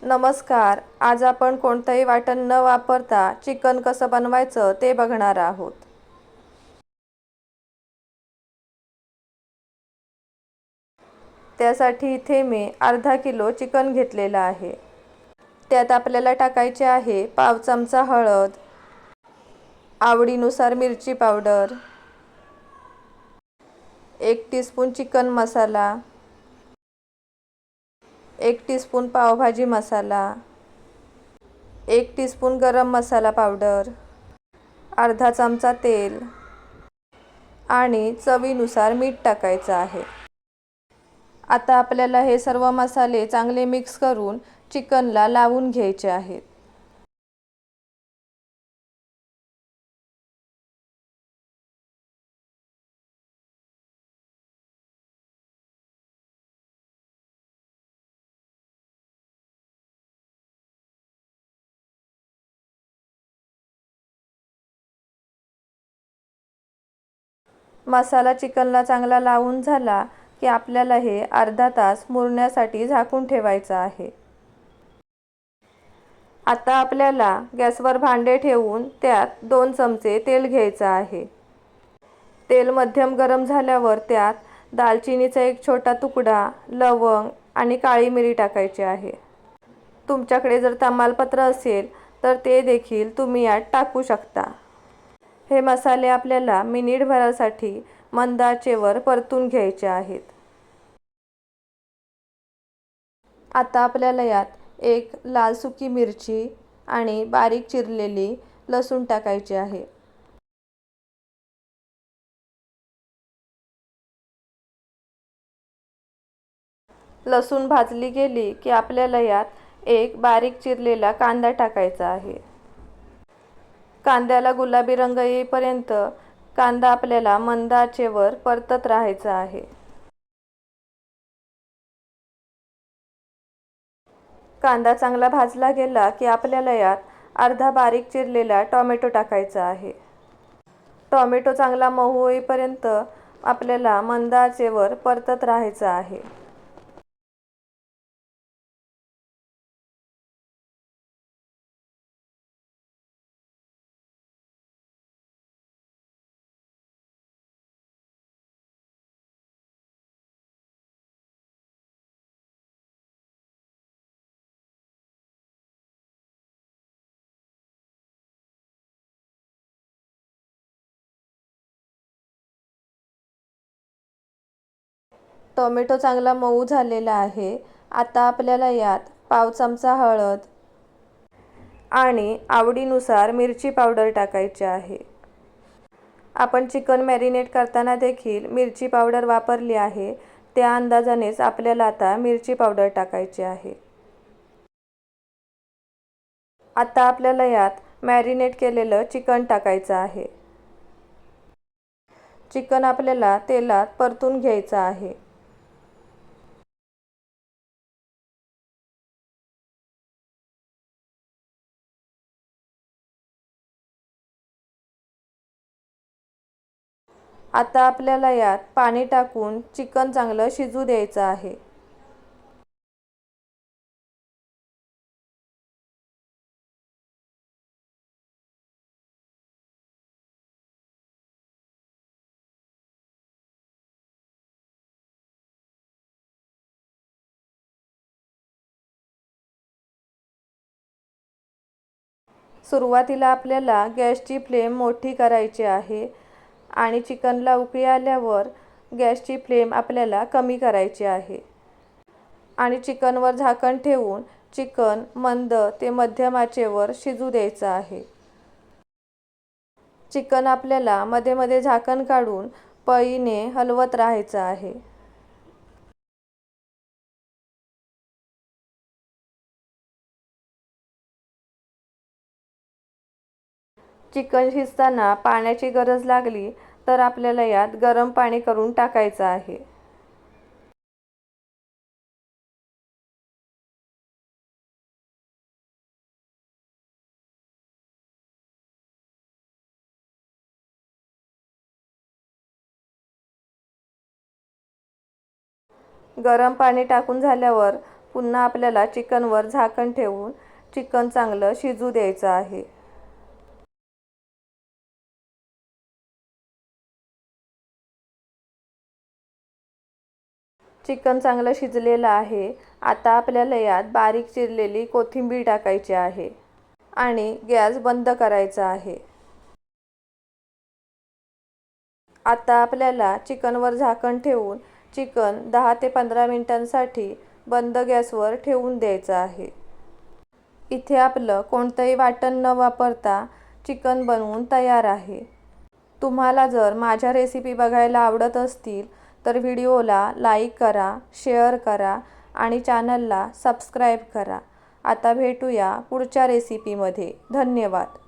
नमस्कार. आज आपण कोणतंही वाटण न वापरता चिकन कसं बनवायचं ते बघणार आहोत. त्यासाठी इथे मी अर्धा किलो चिकन घेतलेलं आहे. त्यात आपल्याला टाकायचे आहे पाव चमचा हळद, आवडीनुसार मिरची पावडर, 1 टीस्पून चिकन मसाला, 1 टीस्पून पावभाजी मसाला, 1 टीस्पून गरम मसाला पावडर, अर्धा चमचा तेल आणि चवीनुसार मीठ टाकायचं आहे. आता आपल्याला हे सर्व मसाले चांगले मिक्स करून चिकनला लावून घ्यायचे आहेत. मसाला चिकनला चांगला लावून झाला की आपल्याला हे अर्धा तास मुरण्यासाठी झाकून ठेवायचं आहे. आता आपल्याला गॅसवर भांडे ठेवून त्यात 2 चमचे तेल घ्यायचं आहे. तेल मध्यम गरम झाल्यावर त्यात दालचिनीचा एक छोटा तुकडा, लवंग आणि काळी मिरी टाकायची आहे. तुमच्याकडे जर तमालपत्र असेल तर ते देखील तुम्ही यात टाकू शकता. हे मसाले आपल्याला मिनिटभरासाठी मंद आचेवर परतून घ्यायचे आहेत. आता आपल्याला यात एक लाल सुकी मिरची आणि बारीक चिरलेली लसूण टाकायची आहे. लसूण भाजली गेली की आपल्याला यात एक बारीक चिरलेला कांदा टाकायचा आहे. कांद्याला गुलाबी रंग येईपर्यंत कांदा आपल्याला मंद आचेवर परतत राहायचा आहे. कांदा चांगला भाजला गेला की आपल्याला यात अर्धा बारीक चिरलेला टोमॅटो टाकायचा आहे. टोमॅटो चांगला मऊ होईपर्यंत आपल्याला मंद आचेवर परतत राहायचं आहे. टोमॅटो चांगला मऊ झालेला आहे. आता आपल्याला यात पाव चमचा हळद आणि आवडीनुसार मिरची पावडर टाकायची आहे. आपण चिकन मॅरिनेट करताना देखील मिरची पावडर वापरली आहे. त्या अंदाजानेच आपल्याला आता मिरची पावडर टाकायची आहे. आता आपल्याला यात मॅरिनेट केलेलं चिकन टाकायचं आहे. चिकन आपल्याला तेलात परतून घ्यायचं आहे. आता आपल्याला यात पाणी टाकून चिकन चांगलं शिजू द्यायचं आहे. सुरुवातीला आपल्याला गॅसची फ्लेम मोठी करायची आहे आणि चिकनला उकळी आल्यावर गॅसची फ्लेम आपल्याला कमी करायची आहे आणि चिकनवर झाकण ठेवून चिकन मंद ते मध्यम आचेवर शिजू द्यायचं आहे. चिकन आपल्याला मध्ये मध्ये झाकण काढून पळीने हलवत राहायचं आहे. चिकन शिजताना पाण्याची गरज लागली तर आपल्याला यात गरम पाणी करून टाकायचं आहे. गरम पाणी टाकून झाल्यावर पुन्हा आपल्याला चिकनवर झाकण ठेवून चिकन चांगलं शिजू द्यायचं आहे. चिकन चांगलं शिजलेलं आहे. आता आपल्याला यात बारीक चिरलेली कोथिंबीर टाकायची आहे आणि गॅस बंद करायचा आहे. आता आपल्याला चिकनवर झाकण ठेवून चिकन 10 ते 15 मिनिटांसाठी बंद गॅसवर ठेवून द्यायचं आहे. इथे आपलं कोणतंही वाटण न वापरता चिकन बनवून तयार आहे. तुम्हाला जर माझ्या रेसिपी बघायला आवडत असतील तर व्हिडिओला लाईक करा, शेअर करा आणि चॅनलला सबस्क्राईब करा. आता भेटूया पुढच्या रेसिपीमध्ये. धन्यवाद.